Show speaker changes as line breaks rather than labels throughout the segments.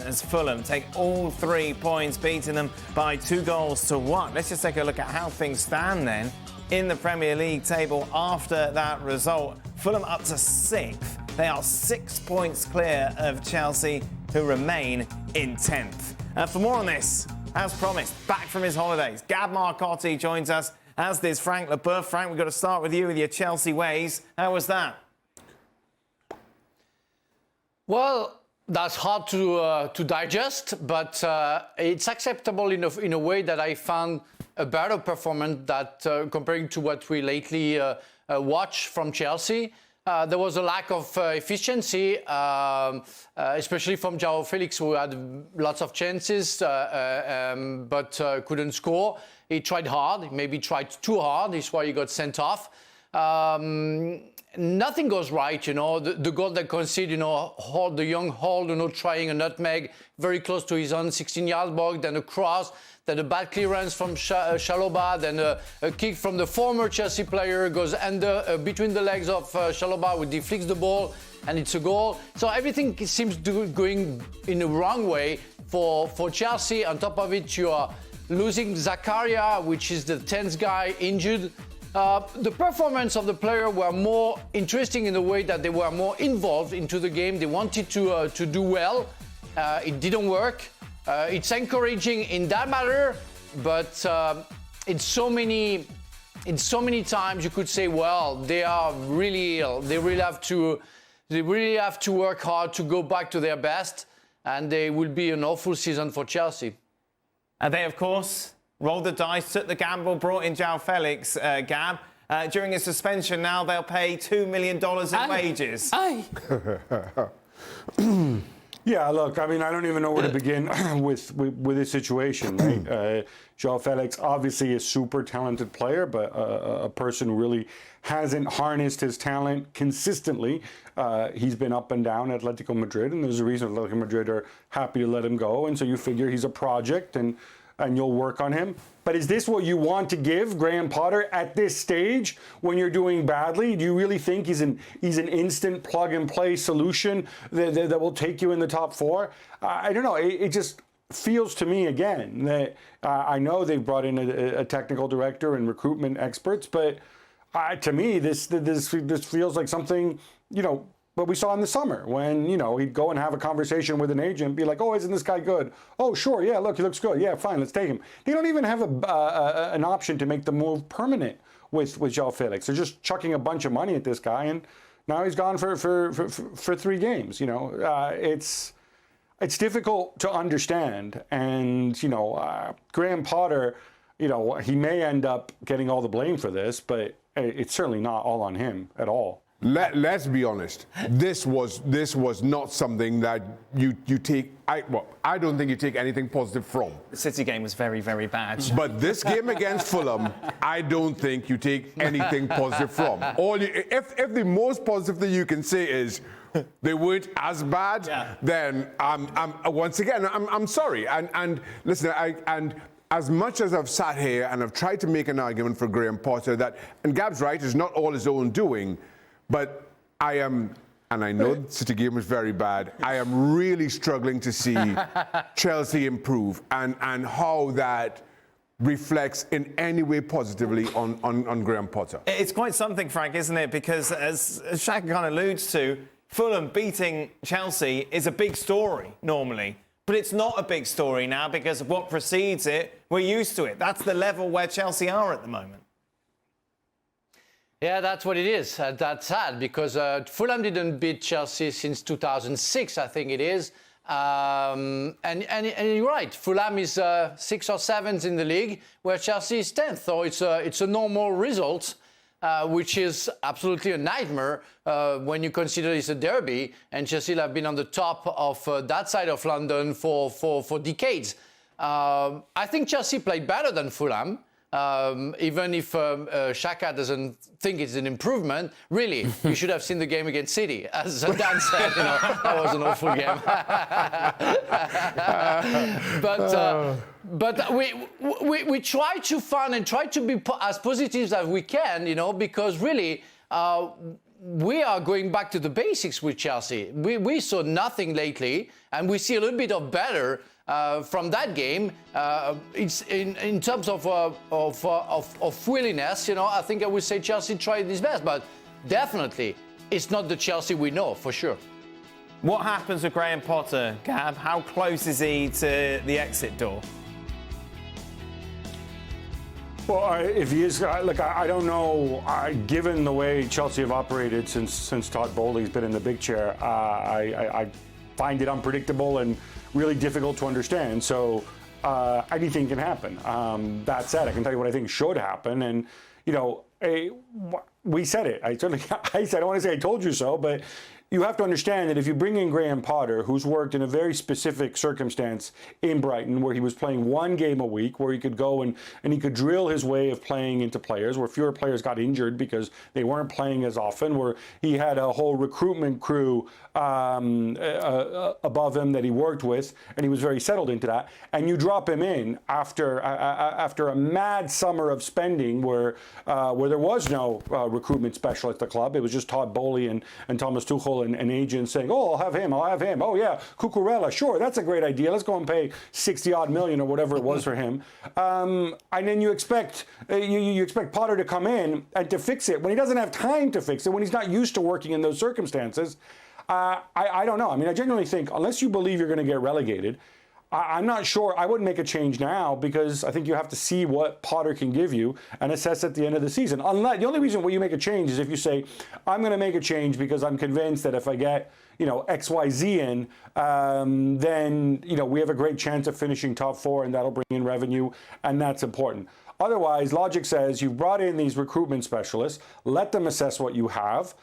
as Fulham take all 3 points, beating them by 2-1. Let's just take a look at how things stand then in the Premier League table after that result. Fulham up to 6th. They are 6 points clear of Chelsea, who remain in 10th. For more on this, as promised, back from his holidays, Gab Marcotti joins us, as does Frank Leboeuf. Frank, we've got to start with you with your Chelsea ways. How was that?
Well, that's hard to digest, but it's acceptable in a way that I found a better performance that comparing to what we lately watched from Chelsea. There was a lack of efficiency, especially from João Felix, who had lots of chances but couldn't score. He tried hard, maybe tried too hard. That's why he got sent off. Nothing goes right, The goal that conceded, the young Hall, trying a nutmeg very close to his own 16-yard box, then a cross, then a bad clearance from Chalobah, then a kick from the former Chelsea player goes under between the legs of Chalobah, who deflects the ball, and it's a goal. So everything seems going in the wrong way for Chelsea. On top of it, you are losing Zakaria, which is the 10th guy injured. The performance of the player were more interesting in the way that they were more involved into the game. They wanted to do well. It didn't work. It's encouraging in that matter, but in so many times you could say, well, they are really ill. They really have to work hard to go back to their best, and they will be an awful season for Chelsea.
And they, of course, rolled the dice, took the gamble, brought in João Felix, Gab. During his suspension now, they'll pay $2 million in wages.
Yeah, look, I mean, I don't even know where to begin with this situation, right? João Felix, obviously a super talented player, but a person who really hasn't harnessed his talent consistently. He's been up and down at Atletico Madrid, and there's a reason Atletico Madrid are happy to let him go, and so you figure he's a project, and you'll work on him. But is this what you want to give Graham Potter at this stage when you're doing badly? Do you really think he's an instant plug-and-play solution that will take you in the top 4? I don't know. It just feels to me, again, that I know they've brought in a technical director and recruitment experts, but to me, this feels like something, what we saw in the summer when, he'd go and have a conversation with an agent, be like, oh, isn't this guy good? Oh, sure, yeah, look, he looks good. Yeah, fine, let's take him. They don't even have an option to make the move permanent with João Felix. They're just chucking a bunch of money at this guy, and now he's gone for 3 games. It's difficult to understand, and, Graham Potter, he may end up getting all the blame for this, but it's certainly not all on him at all.
Let's be honest. This was not something that you take. I don't think you take anything positive from.
The City game was very, very bad.
But this game against Fulham, I don't think you take anything positive from. If the most positive thing you can say is they weren't as bad, then once again I'm sorry. And listen, as much as I've sat here and I've tried to make an argument for Graham Potter and Gab's right, it's not all his own doing. But I am, and I know the City game was very bad, I am really struggling to see Chelsea improve and how that reflects in any way positively on Graham Potter.
It's quite something, Frank, isn't it? Because as Shaka kind of alludes to, Fulham beating Chelsea is a big story normally. But it's not a big story now because of what precedes it. We're used to it. That's the level where Chelsea are at the moment.
Yeah, that's what it is. That's sad because Fulham didn't beat Chelsea since 2006, I think it is. And you're right, Fulham is 6th or 7th in the league, where Chelsea is 10th. So it's a normal result, which is absolutely a nightmare when you consider it's a derby. And Chelsea have been on the top of that side of London for decades. I think Chelsea played better than Fulham. Even if Xhaka doesn't think it's an improvement, really, you should have seen the game against City. As Dan said, that was an awful game. But we try to find and try to be as positive as we can, because really we are going back to the basics with Chelsea. We saw nothing lately, and we see a little bit of better from that game. It's in terms of willingness. I think I would say Chelsea tried its best, but definitely it's not the Chelsea we know for sure.
What happens with Graham Potter, Gab? How close is he to the exit door?
Well, if he is, look, I don't know. Given the way Chelsea have operated since Todd Bowley's been in the big chair, I find it unpredictable and really difficult to understand. So anything can happen. That said, I can tell you what I think should happen. And we said it. I don't want to say I told you so, but you have to understand that if you bring in Graham Potter, who's worked in a very specific circumstance in Brighton, where he was playing one game a week, where he could go and he could drill his way of playing into players, where fewer players got injured because they weren't playing as often, where he had a whole recruitment crew above him that he worked with, and he was very settled into that. And you drop him in after a mad summer of spending, where there was no recruitment specialist at the club. It was just Todd Bowley and Thomas Tuchel and agents saying, "Oh, I'll have him. Oh yeah, Cucurella, sure, that's a great idea. Let's go and pay 60-odd million or whatever it was for him." And then you expect Potter to come in and to fix it when he doesn't have time to fix it, when he's not used to working in those circumstances. I don't know. I mean, I genuinely think, unless you believe you're going to get relegated, I'm not sure. I wouldn't make a change now, because I think you have to see what Potter can give you and assess at the end of the season. Unless, the only reason why you make a change is if you say, I'm going to make a change because I'm convinced that if I get XYZ in, then we have a great chance of finishing top four, and that'll bring in revenue, and that's important. Otherwise, logic says you've brought in these recruitment specialists, let them assess what you have,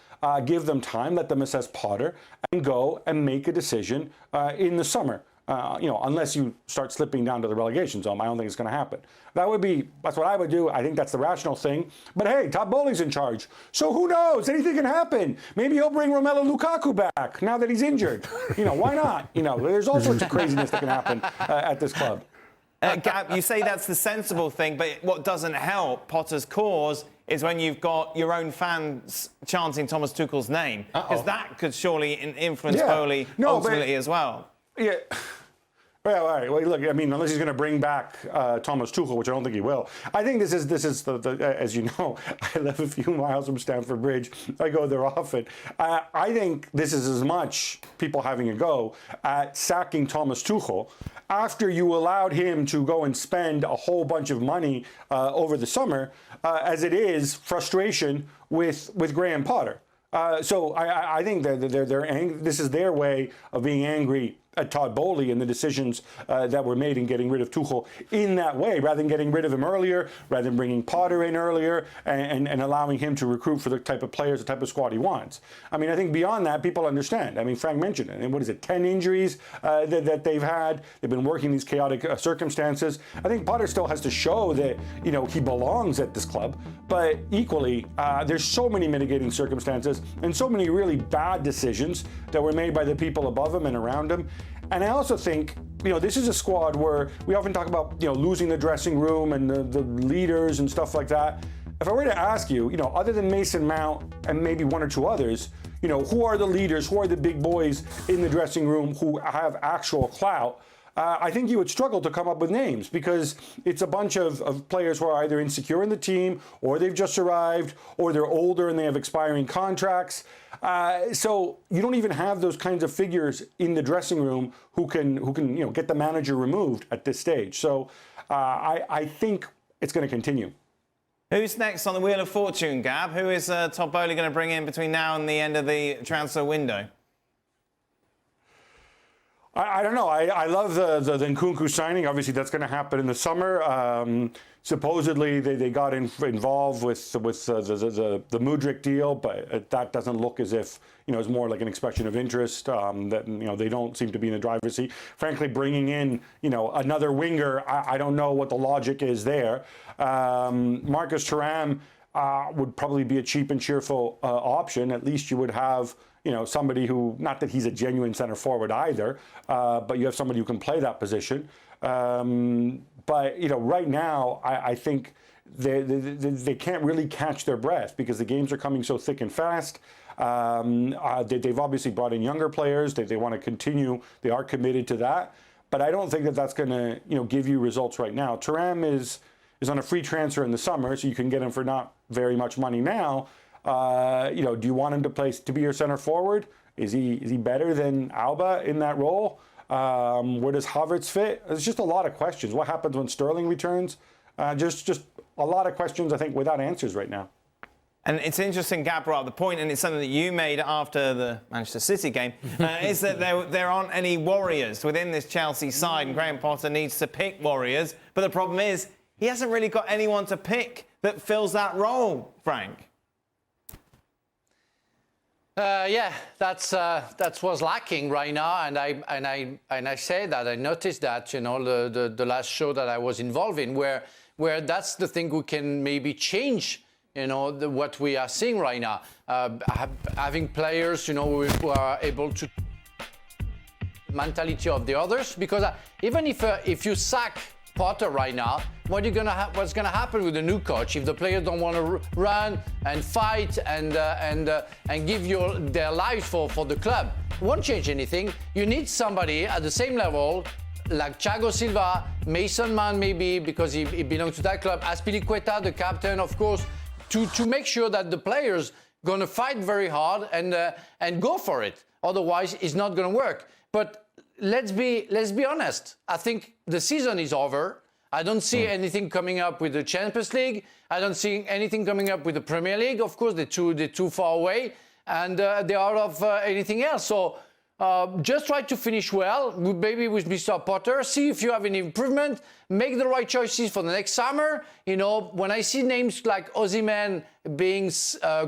give them time, let them assess Potter, and go and make a decision in the summer. Unless you start slipping down to the relegation zone. I don't think it's going to happen. That's what I would do. I think that's the rational thing. But hey, Todd Bowley's in charge. So who knows? Anything can happen. Maybe he'll bring Romelu Lukaku back now that he's injured. Why not? There's all sorts of craziness that can happen at this club.
Gab, you say that's the sensible thing, but what doesn't help Potter's cause is when you've got your own fans chanting Thomas Tuchel's name, because that could surely influence Bowley ultimately as well.
Yeah. Well, all right. Well, look, I mean, unless he's going to bring back Thomas Tuchel, which I don't think he will. I think this is the as you know, I live a few miles from Stamford Bridge. I go there often. I think this is as much people having a go at sacking Thomas Tuchel after you allowed him to go and spend a whole bunch of money over the summer, as it is frustration with Graham Potter. So I think that this is their way of being angry at Todd Bowley and the decisions that were made in getting rid of Tuchel in that way, rather than getting rid of him earlier, rather than bringing Potter in earlier and allowing him to recruit for the type of players, the type of squad he wants. I mean, I think beyond that, people understand. I mean, Frank mentioned it. And what is it, 10 injuries that they've had? They've been working these chaotic circumstances. I think Potter still has to show that, he belongs at this club. But equally, there's so many mitigating circumstances and so many really bad decisions that were made by the people above him and around him. And I also think, this is a squad where we often talk about, losing the dressing room and the leaders and stuff like that. If I were to ask you, other than Mason Mount and maybe one or two others, who are the leaders, who are the big boys in the dressing room who have actual clout? I think you would struggle to come up with names, because it's a bunch of players who are either insecure in the team, or they've just arrived, or they're older and they have expiring contracts. So you don't even have those kinds of figures in the dressing room who can get the manager removed at this stage. So I think it's going to continue.
Who's next on the Wheel of Fortune, Gab? Who is Todd Bowley going to bring in between now and the end of the transfer window?
I don't know. I love the Nkunku signing. Obviously, that's going to happen in the summer. Supposedly, they got involved with the Mudryk deal, but that doesn't look as if it's more like an expression of interest. That they don't seem to be in the driver's seat. Frankly, bringing in another winger, I don't know what the logic is there. Marcus Thuram would probably be a cheap and cheerful option. At least you would have somebody who, not that he's a genuine center forward either, but you have somebody who can play that position. But right now, I think they can't really catch their breath, because the games are coming so thick and fast. They've obviously brought in younger players. They want to continue. They are committed to that. But I don't think that that's going to give you results right now. Thuram is on a free transfer in the summer, so you can get him for not very much money now. Do you want him to be your center forward? Is he better than Alba in that role? Where does Havertz fit? There's just a lot of questions. What happens when Sterling returns? Just a lot of questions, I think, without answers right now.
And it's interesting, Gab brought up the point, and it's something that you made after the Manchester City game, is that there aren't any warriors within this Chelsea side, and Graham Potter needs to pick warriors. But the problem is, he hasn't really got anyone to pick that fills that role, Frank.
That's what's lacking right now, and I say that I noticed that the last show that I was involved in, where that's the thing we can maybe change. What we are seeing right now, having players, who are able to mentality of the others. Because even if you sack Potter right now, what's gonna happen with the new coach if the players don't want to run and fight and give their life for the club? It won't change anything. You need somebody at the same level, like Thiago Silva, Mason Mount maybe, because he belongs to that club, Azpilicueta, the captain, of course, to make sure that the players gonna fight very hard and go for it. Otherwise, it's not gonna work. But let's be honest. I think the season is over. I don't see anything coming up with the Champions League. I don't see anything coming up with the Premier League. Of course, they're too far away, and they're out of anything else. So just try to finish well, maybe with Mr. Potter. See if you have any improvement. Make the right choices for the next summer. When I see names like Osimhen being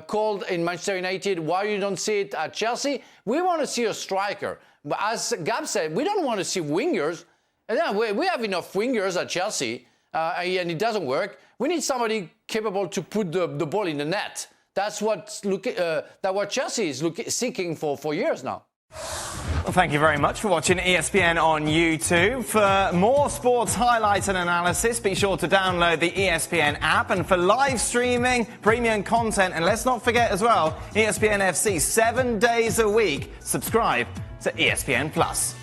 called in Manchester United, why you don't see it at Chelsea? We want to see a striker. But as Gab said, we don't want to see wingers. And we have enough wingers at Chelsea, and it doesn't work. We need somebody capable to put the ball in the net. That's what Chelsea is seeking for years now.
Well, thank you very much for watching ESPN on YouTube. For more sports highlights and analysis, be sure to download the ESPN app. And for live streaming, premium content, and let's not forget as well, ESPN FC 7 days a week. Subscribe to ESPN Plus.